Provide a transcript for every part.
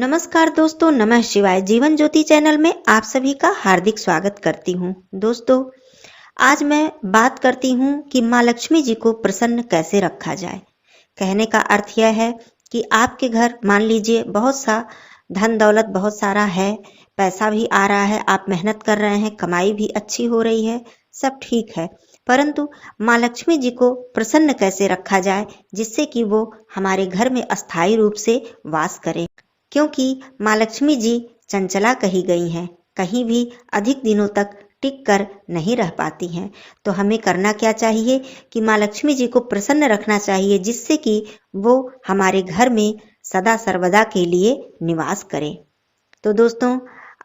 नमस्कार दोस्तों, नमः शिवाय। जीवन ज्योति चैनल में आप सभी का हार्दिक स्वागत करती हूँ। दोस्तों, आज मैं बात करती हूँ कि माँ लक्ष्मी जी को प्रसन्न कैसे रखा जाए। कहने का अर्थ यह है कि आपके घर मान लीजिए बहुत सा धन दौलत बहुत सारा है, पैसा भी आ रहा है, आप मेहनत कर रहे हैं, कमाई भी अच्छी हो रही है, सब ठीक है, परंतु माँ लक्ष्मी जी को प्रसन्न कैसे रखा जाए जिससे कि वो हमारे घर में अस्थायी रूप से वास करें। क्योंकि माँ लक्ष्मी जी चंचला कही गई हैं, कहीं भी अधिक दिनों तक टिक कर नहीं रह पाती हैं। तो हमें करना क्या चाहिए कि माँ लक्ष्मी जी को प्रसन्न रखना चाहिए जिससे कि वो हमारे घर में सदा सर्वदा के लिए निवास करें। तो दोस्तों,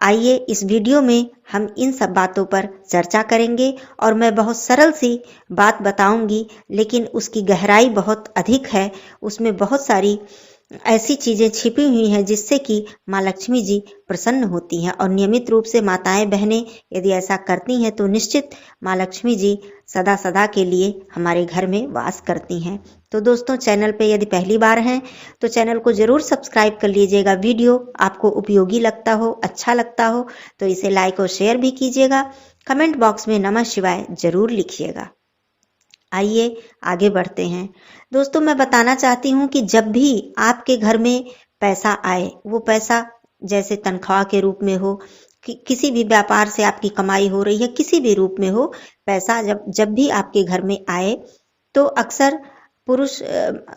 आइए इस वीडियो में हम इन सब बातों पर चर्चा करेंगे और मैं बहुत सरल सी बात बताऊंगी, लेकिन उसकी गहराई बहुत अधिक है। उसमें बहुत सारी ऐसी चीजें छिपी हुई हैं जिससे कि माँ लक्ष्मी जी प्रसन्न होती हैं और नियमित रूप से माताएं बहनें यदि ऐसा करती हैं तो निश्चित माँ लक्ष्मी जी सदा सदा के लिए हमारे घर में वास करती हैं। तो दोस्तों, चैनल पे यदि पहली बार हैं तो चैनल को जरूर सब्सक्राइब कर लीजिएगा। वीडियो आपको उपयोगी लगता हो, अच्छा लगता हो तो इसे लाइक और शेयर भी कीजिएगा। कमेंट बॉक्स में नमः शिवाय जरूर लिखिएगा। आइए आगे बढ़ते हैं। दोस्तों, मैं बताना चाहती हूँ कि जब भी आपके घर में पैसा आए, वो पैसा जैसे तनख्वाह के रूप में हो, किसी भी व्यापार से आपकी कमाई हो रही है, किसी भी रूप में हो, पैसा जब भी आपके घर में आए तो अक्सर पुरुष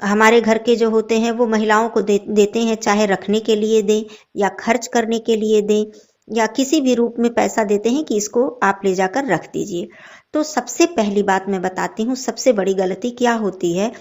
हमारे घर के जो होते हैं वो महिलाओं को देते हैं, चाहे रखने के लिए दें या खर्च करने के लिए दें या किसी भी रूप में पैसा देते हैं कि इसको आप ले जाकर रख दीजिए। तो सबसे पहली बात मैं बताती हूँ, सबसे बड़ी गलती क्या होती है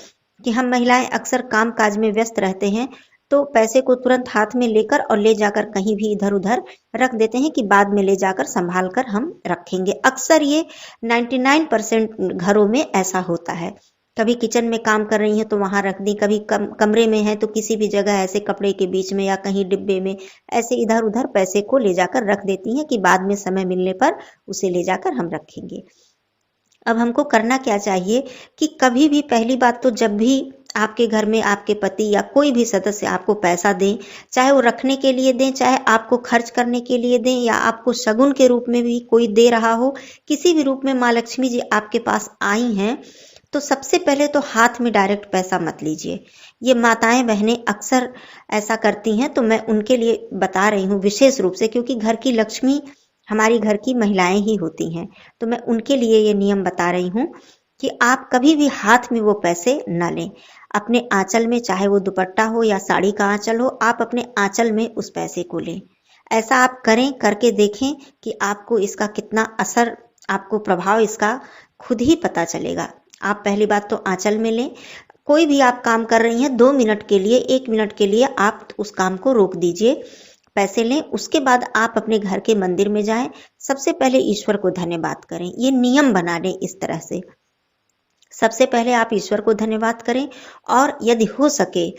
कि हम महिलाएं अक्सर काम काज में व्यस्त रहते हैं तो पैसे को तुरंत हाथ में लेकर और ले जाकर कहीं भी इधर उधर रख देते हैं कि बाद में ले जाकर संभाल कर हम रखेंगे। अक्सर ये 99% घरों में ऐसा होता है। कभी किचन में काम कर रही हैं तो वहां रख दी, कभी कमरे में है तो किसी भी जगह ऐसे कपड़े के बीच में या कहीं डिब्बे में ऐसे इधर उधर पैसे को ले जाकर रख देती हैं कि बाद में समय मिलने पर उसे ले जाकर हम रखेंगे। अब हमको करना क्या चाहिए कि कभी भी, पहली बात तो जब भी आपके घर में आपके पति या कोई भी सदस्य आपको पैसा दें, चाहे वो रखने के लिए दें, चाहे आपको खर्च करने के लिए दें या आपको शगुन के रूप में भी कोई दे रहा हो, किसी भी रूप में माँ लक्ष्मी जी आपके पास आई हैं तो सबसे पहले तो हाथ में डायरेक्ट पैसा मत लीजिए। ये माताएं बहनें अक्सर ऐसा करती हैं तो मैं उनके लिए बता रही हूँ विशेष रूप से, क्योंकि घर की लक्ष्मी हमारी घर की महिलाएं ही होती हैं। तो मैं उनके लिए ये नियम बता रही हूँ कि आप कभी भी हाथ में वो पैसे न लें। अपने आंचल में, चाहे वो दुपट्टा हो या साड़ी का आंचल हो, आप अपने आंचल में उस पैसे को लें। ऐसा आप करें, करके देखें कि आपको इसका कितना असर, आपको प्रभाव इसका खुद ही पता चलेगा। आप पहली बात तो आंचल में लें। कोई भी आप काम कर रही हैं, 2 मिनट के लिए, 1 मिनट के लिए आप उस काम को रोक दीजिए, पैसे लें। उसके बाद आप अपने घर के मंदिर में जाएं, सबसे पहले ईश्वर को धन्यवाद करें। ये नियम बना लें इस तरह से, सबसे पहले आप ईश्वर को धन्यवाद करें और यदि हो सके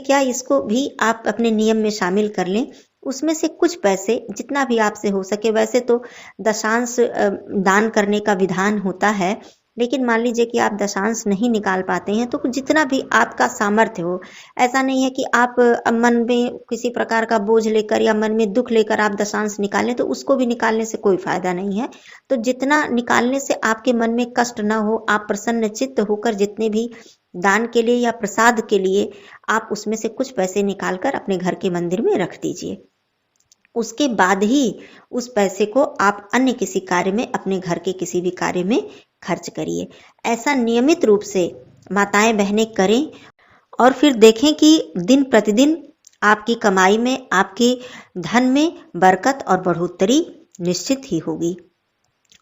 क्या, इसको भी आप अपने नियम में शामिल कर लें। उसमें से कुछ पैसे, जितना भी आपसे हो सके, वैसे तो दशांश दान करने का विधान होता है, लेकिन मान लीजिए कि आप दशांश नहीं निकाल पाते हैं तो जितना भी आपका सामर्थ्य हो, ऐसा नहीं है कि आप मन में किसी प्रकार का बोझ लेकर या मन में दुख लेकर आप दशांश निकालें, तो उसको भी निकालने से कोई फायदा नहीं है। तो जितना निकालने से आपके मन में कष्ट न हो, आप प्रसन्न चित्त होकर जितने भी दान के लिए या प्रसाद के लिए, आप उसमें से कुछ पैसे निकालकर अपने घर के मंदिर में रख दीजिए। उसके बाद ही उस पैसे को आप अन्य किसी कार्य में, अपने घर के किसी भी कार्य में खर्च करिए। ऐसा नियमित रूप से माताएं बहनें करें और फिर देखें कि दिन प्रतिदिन आपकी कमाई में, आपके धन में बरकत और बढ़ोतरी निश्चित ही होगी।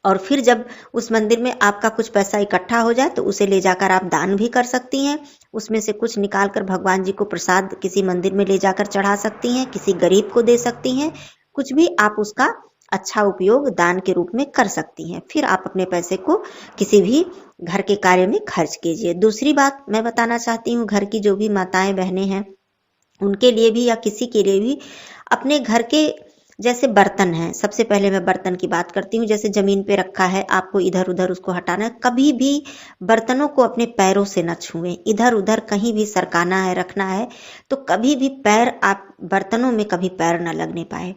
और फिर जब उस मंदिर में आपका कुछ पैसा इकट्ठा हो जाए तो उसे ले जाकर आप दान भी कर सकती हैं। उसमें से कुछ निकालकर भगवान जी को प्रसाद किसी मंदिर में ले जाकर चढ़ा सकती हैं, किसी गरीब को दे सकती हैं, कुछ भी आप उसका अच्छा उपयोग दान के रूप में कर सकती हैं। फिर आप अपने पैसे को किसी भी घर के कार्य में खर्च कीजिए। दूसरी बात मैं बताना चाहती हूँ, घर की जो भी माताएं बहनें हैं उनके लिए भी या किसी के लिए भी, अपने घर के जैसे बर्तन है, सबसे पहले मैं बर्तन की बात करती हूँ। जैसे जमीन पे रखा है, आपको इधर उधर उसको हटाना है। कभी भी बर्तनों को अपने पैरों से न छुएं। इधर उधर कहीं भी सरकाना है, रखना है तो कभी भी पैर, आप बर्तनों में कभी पैर न लगने पाए।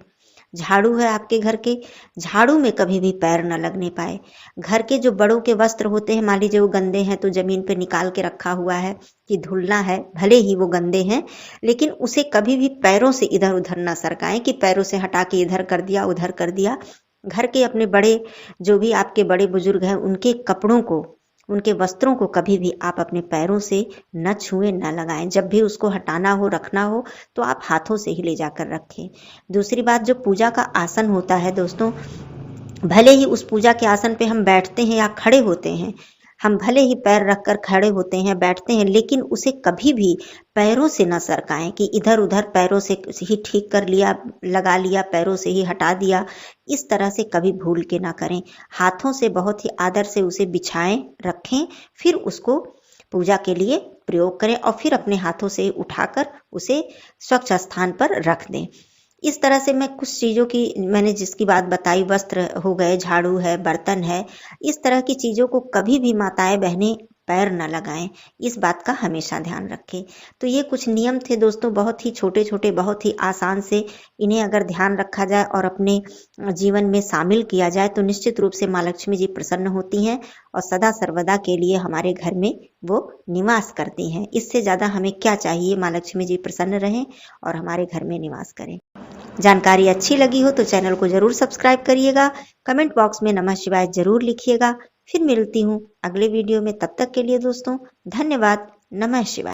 झाड़ू है आपके घर के, झाड़ू में कभी भी पैर न लगने पाए। घर के जो बड़ों के वस्त्र होते हैं, मान लीजिए वो गंदे हैं तो जमीन पे निकाल के रखा हुआ है कि धुलना है, भले ही वो गंदे हैं लेकिन उसे कभी भी पैरों से इधर उधर ना सरकाएं कि पैरों से हटा के इधर कर दिया उधर कर दिया। घर के अपने बड़े, जो भी आपके बड़े बुजुर्ग हैं, उनके कपड़ों को, उनके वस्त्रों को कभी भी आप अपने पैरों से न छुएं, न लगाएं। जब भी उसको हटाना हो, रखना हो तो आप हाथों से ही ले जाकर रखें। दूसरी बात, जो पूजा का आसन होता है दोस्तों, भले ही उस पूजा के आसन पे हम बैठते हैं या खड़े होते हैं, हम भले ही पैर रखकर खड़े होते हैं, बैठते हैं, लेकिन उसे कभी भी पैरों से न सरकाएं कि इधर उधर पैरों से ही ठीक कर लिया, लगा लिया, पैरों से ही हटा दिया। इस तरह से कभी भूल के ना करें। हाथों से बहुत ही आदर से उसे बिछाएं, रखें, फिर उसको पूजा के लिए प्रयोग करें और फिर अपने हाथों से उठाकर उसे स्वच्छ स्थान पर रख दें। इस तरह से मैं कुछ चीज़ों की, मैंने जिसकी बात बताई, वस्त्र हो गए, झाड़ू है, बर्तन है, इस तरह की चीज़ों को कभी भी माताएं बहनें पैर न लगाएं। इस बात का हमेशा ध्यान रखें। तो ये कुछ नियम थे दोस्तों, बहुत ही छोटे छोटे, बहुत ही आसान से। इन्हें अगर ध्यान रखा जाए और अपने जीवन में शामिल किया जाए तो निश्चित रूप से माँ लक्ष्मी जी प्रसन्न होती हैं और सदा सर्वदा के लिए हमारे घर में वो निवास करती हैं। इससे ज़्यादा हमें क्या चाहिए? माँ लक्ष्मी जी प्रसन्न रहें और हमारे घर में निवास करें। जानकारी अच्छी लगी हो तो चैनल को जरूर सब्सक्राइब करिएगा। कमेंट बॉक्स में नमः शिवाय जरूर लिखिएगा। फिर मिलती हूँ अगले वीडियो में। तब तक के लिए दोस्तों धन्यवाद। नमः शिवाय।